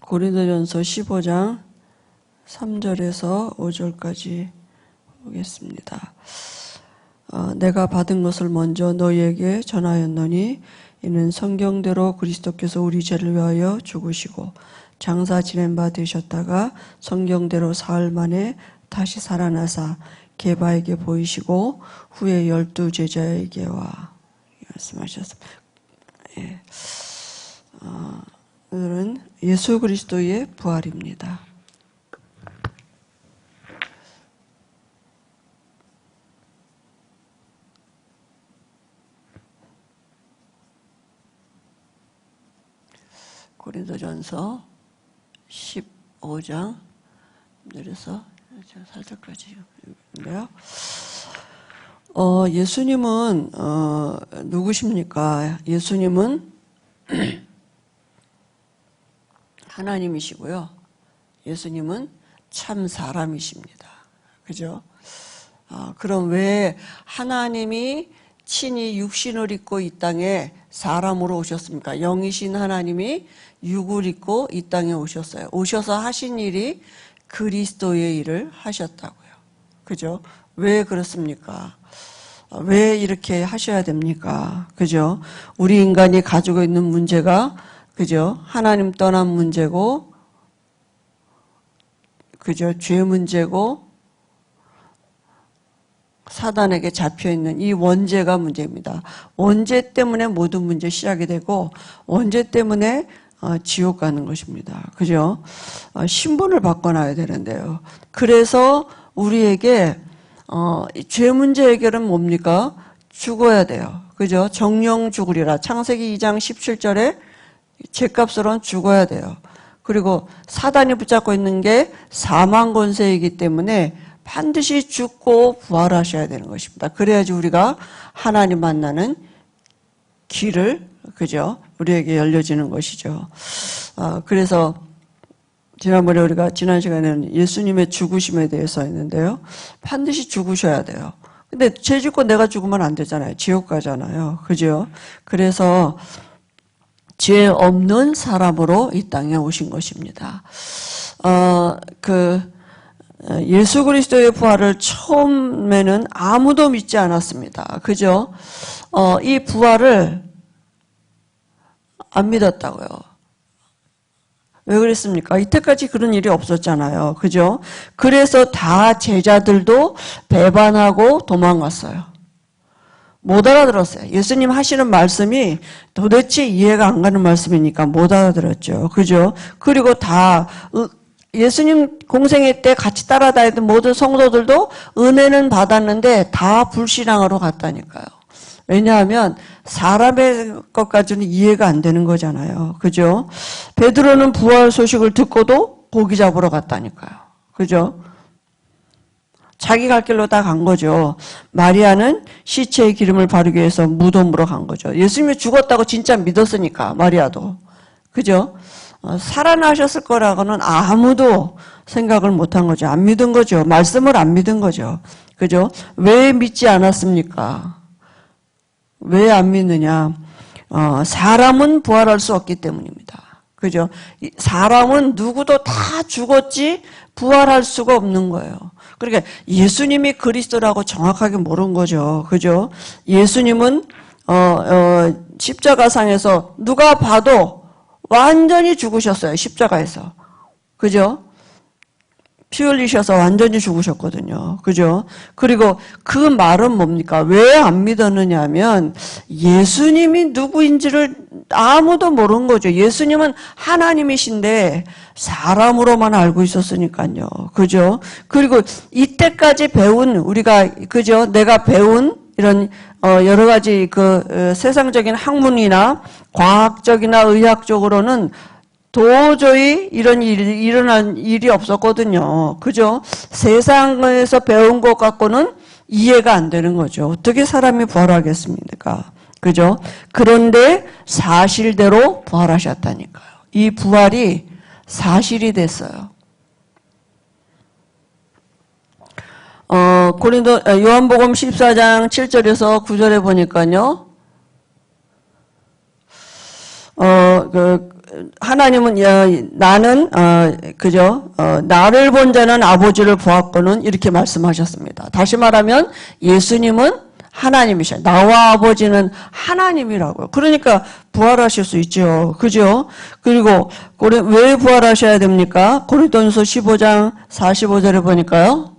고린도전서 15장 3절에서 5절까지 보겠습니다. 내가 받은 것을 먼저 너희에게 전하였노니 이는 성경대로 그리스도께서 우리 죄를 위하여 죽으시고 장사 지낸 바 되셨다가 성경대로 사흘 만에 다시 살아나사 게바에게 보이시고 후에 12 제자에게와 말씀하셨습니다. 예. 오늘은 예수 그리스도의 부활입니다. 고린도전서 15장 내려서 4절까지 읽는데요. 예수님은 누구십니까? 예수님은 하나님이시고요. 예수님은 참 사람이십니다. 그죠? 그럼 왜 하나님이 친히 육신을 입고 이 땅에 사람으로 오셨습니까? 영이신 하나님이 육을 입고 이 땅에 오셨어요. 오셔서 하신 일이 그리스도의 일을 하셨다고요. 그죠? 왜 그렇습니까? 왜 이렇게 하셔야 됩니까? 그죠? 우리 인간이 가지고 있는 문제가, 그죠? 하나님 떠난 문제고, 그죠? 죄 문제고, 사단에게 잡혀있는 이 원죄가 문제입니다. 원죄 때문에 모든 문제 시작이 되고, 원죄 때문에 지옥 가는 것입니다. 그죠? 신분을 바꿔놔야 되는데요. 그래서 우리에게 죄 문제 해결은 뭡니까? 죽어야 돼요. 그죠? 정령 죽으리라. 창세기 2장 17절에 죄값으로는 죽어야 돼요. 그리고 사단이 붙잡고 있는 게 사망 권세이기 때문에 반드시 죽고 부활하셔야 되는 것입니다. 그래야지 우리가 하나님 만나는 길을, 그죠? 우리에게 열려지는 것이죠. 그래서 지난번에 우리가 지난 시간에는 예수님의 죽으심에 대해서 했는데요. 반드시 죽으셔야 돼요. 근데 죄 짓고 내가 죽으면 안 되잖아요. 지옥 가잖아요. 그죠? 그래서 죄 없는 사람으로 이 땅에 오신 것입니다. 예수 그리스도의 부활을 처음에는 아무도 믿지 않았습니다. 그죠? 이 부활을 안 믿었다고요. 왜 그랬습니까? 이때까지 그런 일이 없었잖아요. 그죠? 그래서 다 제자들도 배반하고 도망갔어요. 못 알아들었어요. 예수님 하시는 말씀이 도대체 이해가 안 가는 말씀이니까 못 알아들었죠. 그죠? 그리고 다 예수님 공생애 때 같이 따라다니던 모든 성도들도 은혜는 받았는데 다 불신앙으로 갔다니까요. 왜냐하면 사람의 것까지는 이해가 안 되는 거잖아요. 그죠? 베드로는 부활 소식을 듣고도 고기 잡으러 갔다니까요. 그죠? 자기 갈 길로 다 간 거죠. 마리아는 시체의 기름을 바르기 위해서 무덤으로 간 거죠. 예수님이 죽었다고 진짜 믿었으니까, 마리아도. 그죠? 살아나셨을 거라고는 아무도 생각을 못한 거죠. 안 믿은 거죠. 말씀을 안 믿은 거죠. 그죠? 왜 믿지 않았습니까? 왜 안 믿느냐? 사람은 부활할 수 없기 때문입니다. 그죠? 사람은 누구도 다 죽었지 부활할 수가 없는 거예요. 그러니까 예수님이 그리스도라고 정확하게 모른 거죠. 그죠? 예수님은 십자가상에서 누가 봐도 완전히 죽으셨어요. 십자가에서. 그죠? 피 흘리셔서 완전히 죽으셨거든요. 그죠? 그리고 그 말은 뭡니까? 왜 안 믿었느냐 하면 예수님이 누구인지를 아무도 모르는 거죠. 예수님은 하나님이신데 사람으로만 알고 있었으니까요. 그죠? 그리고 이때까지 배운 우리가, 그죠? 내가 배운 이런 여러 가지 세상적인 학문이나 과학적이나 의학적으로는 도저히 이런 일이 일어난 일이 없었거든요. 그죠? 세상에서 배운 것 갖고는 이해가 안 되는 거죠. 어떻게 사람이 부활하겠습니까? 그죠? 그런데 사실대로 부활하셨다니까요. 이 부활이 사실이 됐어요. 요한복음 14장 7절에서 9절에 보니까요. 하나님은 나는 그죠? 나를 본 자는 아버지를 보았거는 이렇게 말씀하셨습니다. 다시 말하면 예수님은 하나님이셔. 나와 아버지는 하나님이라고요. 그러니까 부활하실 수 있죠. 그죠? 그리고 왜 부활하셔야 됩니까? 고린도전서 15장 45절에 보니까요.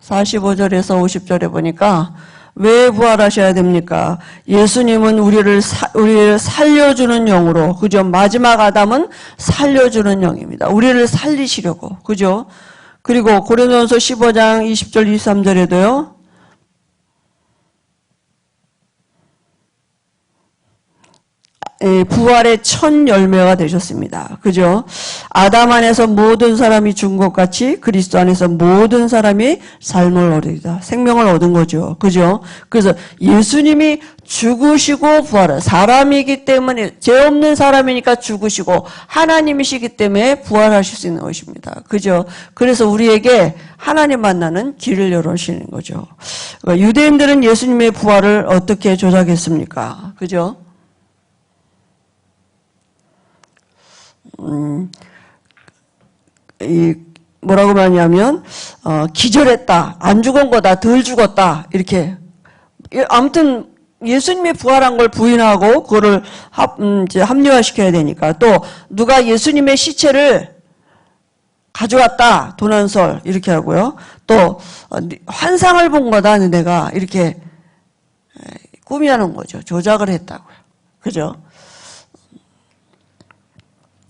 45절에서 50절에 보니까 왜 부활하셔야 됩니까? 예수님은 우리를 살려주는 영으로, 그죠? 마지막 아담은 살려주는 영입니다. 우리를 살리시려고, 그죠? 그리고 고린도전서 15장 20절 23절에도요. 부활의 첫 열매가 되셨습니다. 그죠? 아담 안에서 모든 사람이 죽은 것 같이 그리스도 안에서 모든 사람이 삶을 얻으리다. 생명을 얻은 거죠. 그죠? 그래서 예수님이 죽으시고 부활을 사람이기 때문에 죄 없는 사람이니까 죽으시고 하나님이시기 때문에 부활하실 수 있는 것입니다. 그죠? 그래서 우리에게 하나님 만나는 길을 열어주시는 거죠. 유대인들은 예수님의 부활을 어떻게 조작했습니까? 그죠? 뭐라고 말하냐면, 기절했다, 안 죽은 거다, 덜 죽었다, 이렇게. 아무튼, 예수님이 부활한 걸 부인하고, 그거를 이제 합리화시켜야 되니까. 또, 누가 예수님의 시체를 가져왔다, 도난설, 이렇게 하고요. 또, 환상을 본 거다, 내가, 이렇게 꾸미하는 거죠. 조작을 했다고요. 그죠?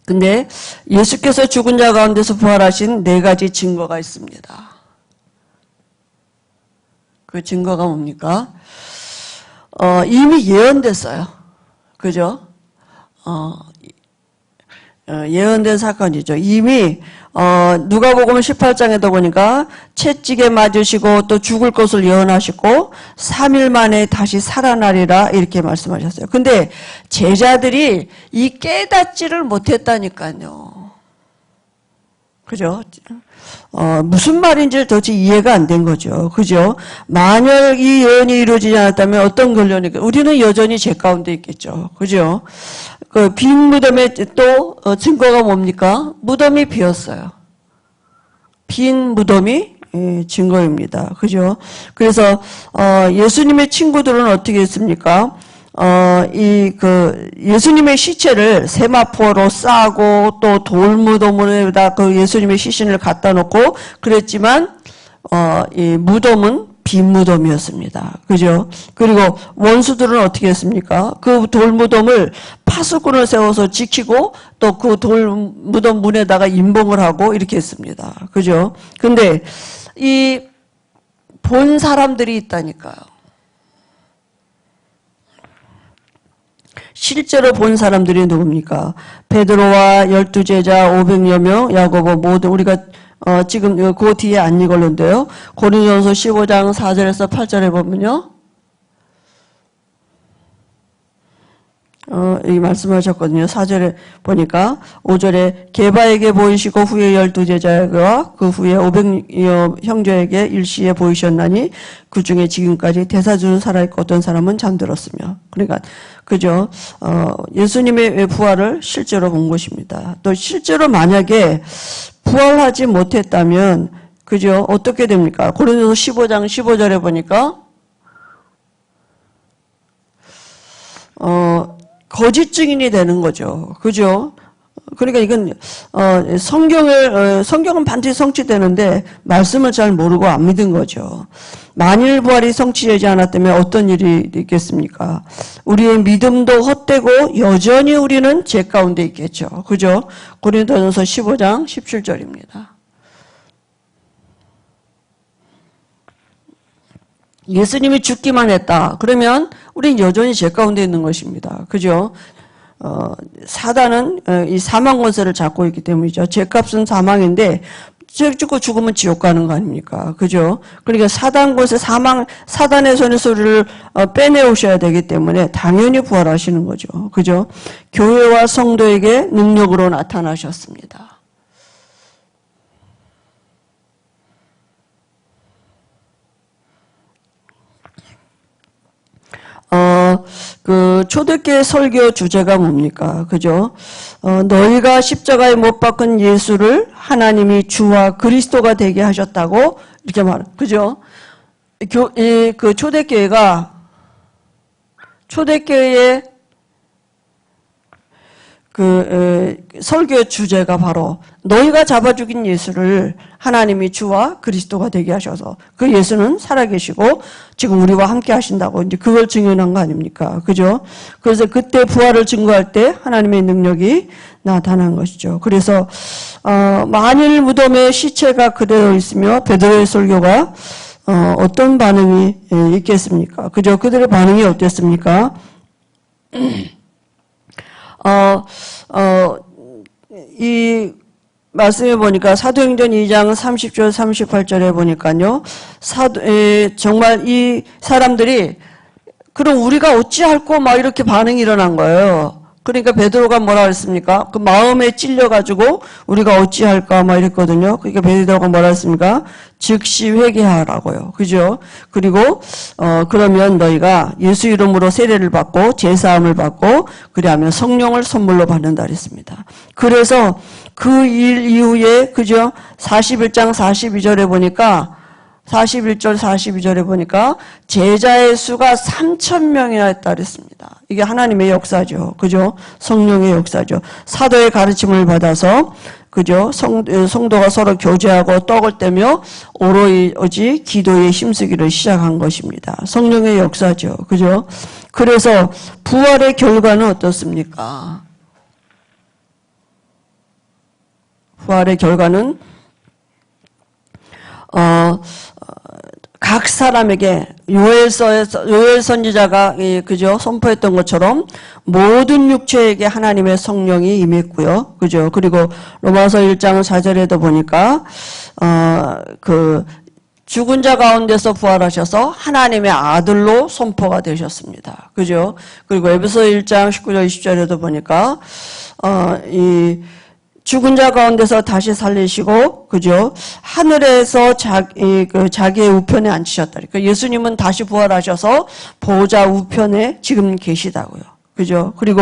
근데 예수께서 죽은 자 가운데서 부활하신 4가지 증거가 있습니다. 그 증거가 뭡니까? 이미 예언됐어요. 그죠? 예언된 사건이죠. 이미 누가복음 18장에도 보니까 채찍에 맞으시고 또 죽을 것을 예언하시고 3일 만에 다시 살아나리라 이렇게 말씀하셨어요. 근데 제자들이 이 깨닫지를 못했다니까요. 그죠? 무슨 말인지 도대체 이해가 안 된 거죠. 그죠? 만약 이 예언이 이루어지지 않았다면 어떤 결론이, 우리는 여전히 죄 가운데 있겠죠. 그죠? 그 빈 무덤에 또 증거가 뭡니까? 무덤이 비었어요. 빈 무덤이 증거입니다. 그죠? 그래서 예수님의 친구들은 어떻게 했습니까? 예수님의 시체를 세마포로 싸고 또 돌무덤에다 그 예수님의 시신을 갖다 놓고 그랬지만, 이 무덤은 빈 무덤이었습니다. 그죠? 그리고 원수들은 어떻게 했습니까? 그 돌무덤을 파수꾼을 세워서 지키고 또 그 돌무덤 문에다가 임봉을 하고 이렇게 했습니다. 그죠? 근데 이 본 사람들이 있다니까요. 실제로 본 사람들이 누굽니까? 베드로와 12제자 500여 명, 야고보 모두 우리가 지금 그 뒤에 안 읽었는데요. 고린도전서 15장 4절에서 8절에 보면요. 이 말씀하셨거든요. 4절에 보니까 5절에 게바에게 보이시고 후에 12제자와 그 후에 500여 형제에게 일시에 보이셨나니 그 중에 지금까지 대사주는 살아있고 어떤 사람은 잠들었으며. 그러니까 그죠? 예수님의 부활을 실제로 본 것입니다. 또 실제로 만약에 부활하지 못했다면 그죠? 어떻게 됩니까? 고린도서 15장 15절에 보니까 거짓 증인이 되는 거죠. 그죠? 그러니까 이건 성경은 반드시 성취되는데 말씀을 잘 모르고 안 믿은 거죠. 만일 부활이 성취되지 않았다면 어떤 일이 있겠습니까? 우리의 믿음도 헛되고 여전히 우리는 죄 가운데 있겠죠. 그죠? 고린도전서 15장 17절입니다. 예수님이 죽기만 했다. 그러면 우리는 여전히 죄 가운데 있는 것입니다. 그죠? 사단은 이 사망 권세를 잡고 있기 때문이죠. 죄값은 사망인데 죄 짓고 죽으면 지옥 가는 거 아닙니까? 그죠? 그러니까 사단 권세, 사단의 손의 소리를 빼내오셔야 되기 때문에 당연히 부활하시는 거죠. 그죠? 교회와 성도에게 능력으로 나타나셨습니다. 그 초대교회 설교 주제가 뭡니까? 그죠? 너희가 십자가에 못 박은 예수를 하나님이 주와 그리스도가 되게 하셨다고 이렇게 그죠? 그 초대교회의 설교 주제가 바로 너희가 잡아 죽인 예수를 하나님이 주와 그리스도가 되게 하셔서 그 예수는 살아계시고 지금 우리와 함께 하신다고 이제 그걸 증언한 거 아닙니까? 그죠? 그래서 그때 부활을 증거할 때 하나님의 능력이 나타난 것이죠. 그래서 만일 무덤에 시체가 그대로 있으며 베드로의 설교가 어떤 반응이 있겠습니까? 그죠? 그들의 반응이 어땠습니까? 이 말씀해 보니까 사도행전 2장 30절 38절에 보니까요. 정말 이 사람들이 그럼 우리가 어찌할꼬 막 이렇게 반응이 일어난 거예요. 그러니까 베드로가 뭐라 그랬습니까? 그 마음에 찔려가지고 우리가 어찌할까 막 이랬거든요. 그러니까 베드로가 뭐라 했습니까? 즉시 회개하라고요. 그죠? 그리고 그러면 너희가 예수 이름으로 세례를 받고 제사함을 받고 그리하면 성령을 선물로 받는다 그랬습니다. 그래서 그 일 이후에 그죠? 41장 42절에 보니까 41절 42절에 보니까 제자의 수가 3,000명이나 했다 그랬습니다. 이게 하나님의 역사죠. 그죠? 성령의 역사죠. 사도의 가르침을 받아서 그죠? 성도가 서로 교제하고 떡을 떼며 오로지 기도에 힘쓰기를 시작한 것입니다. 성령의 역사죠. 그죠? 그래서 부활의 결과는 어떻습니까? 부활의 결과는 각 사람에게 요엘 선지자가 그죠 선포했던 것처럼 모든 육체에게 하나님의 성령이 임했고요. 그죠? 그리고 로마서 1장 4절에도 보니까 그 죽은 자 가운데서 부활하셔서 하나님의 아들로 선포가 되셨습니다. 그죠? 그리고 에베소 1장 19절 20절에도 보니까 이 죽은 자 가운데서 다시 살리시고, 그죠? 하늘에서 자기의 우편에 앉히셨다. 그러니까 예수님은 다시 부활하셔서 보좌 우편에 지금 계시다고요. 그죠? 그리고,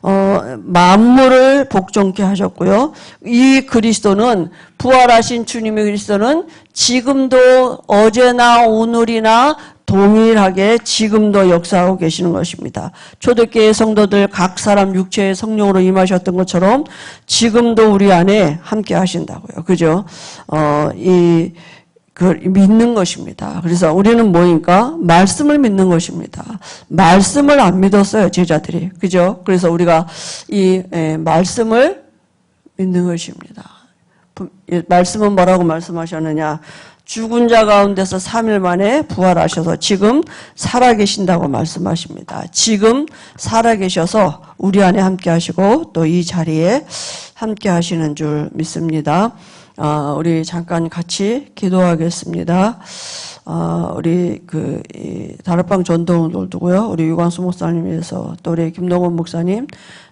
만물을 복종케 하셨고요. 이 그리스도는, 부활하신 주님의 그리스도는 지금도 어제나 오늘이나 동일하게 지금도 역사하고 계시는 것입니다. 초대교회 성도들 각 사람 육체의 성령으로 임하셨던 것처럼 지금도 우리 안에 함께 하신다고요. 그죠? 믿는 것입니다. 그래서 우리는 뭐니까? 말씀을 믿는 것입니다. 말씀을 안 믿었어요, 제자들이. 그죠? 그래서 우리가 이 말씀을 믿는 것입니다. 말씀은 뭐라고 말씀하셨느냐? 죽은 자 가운데서 3일 만에 부활하셔서 지금 살아계신다고 말씀하십니다. 지금 살아계셔서 우리 안에 함께 하시고 또 이 자리에 함께 하시는 줄 믿습니다. 우리 잠깐 같이 기도하겠습니다. 우리 다락방 전도운동을 두고요. 우리 유광수 목사님 위해서 또 우리 김동원 목사님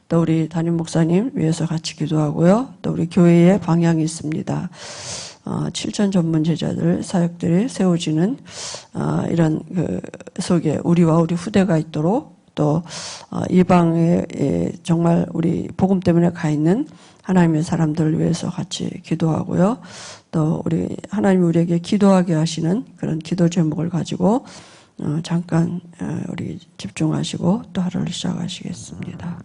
또 우리 담임 목사님 위해서 같이 기도하고요. 또 우리 교회에 방향이 있습니다. 7천 전문 제자들 사역들이 세워지는 이런 속에 우리와 우리 후대가 있도록 또 이방에 정말 우리 복음 때문에 가 있는 하나님의 사람들을 위해서 같이 기도하고요. 또 우리 하나님이 우리에게 기도하게 하시는 그런 기도 제목을 가지고 잠깐 우리 집중하시고 또 하루를 시작하시겠습니다.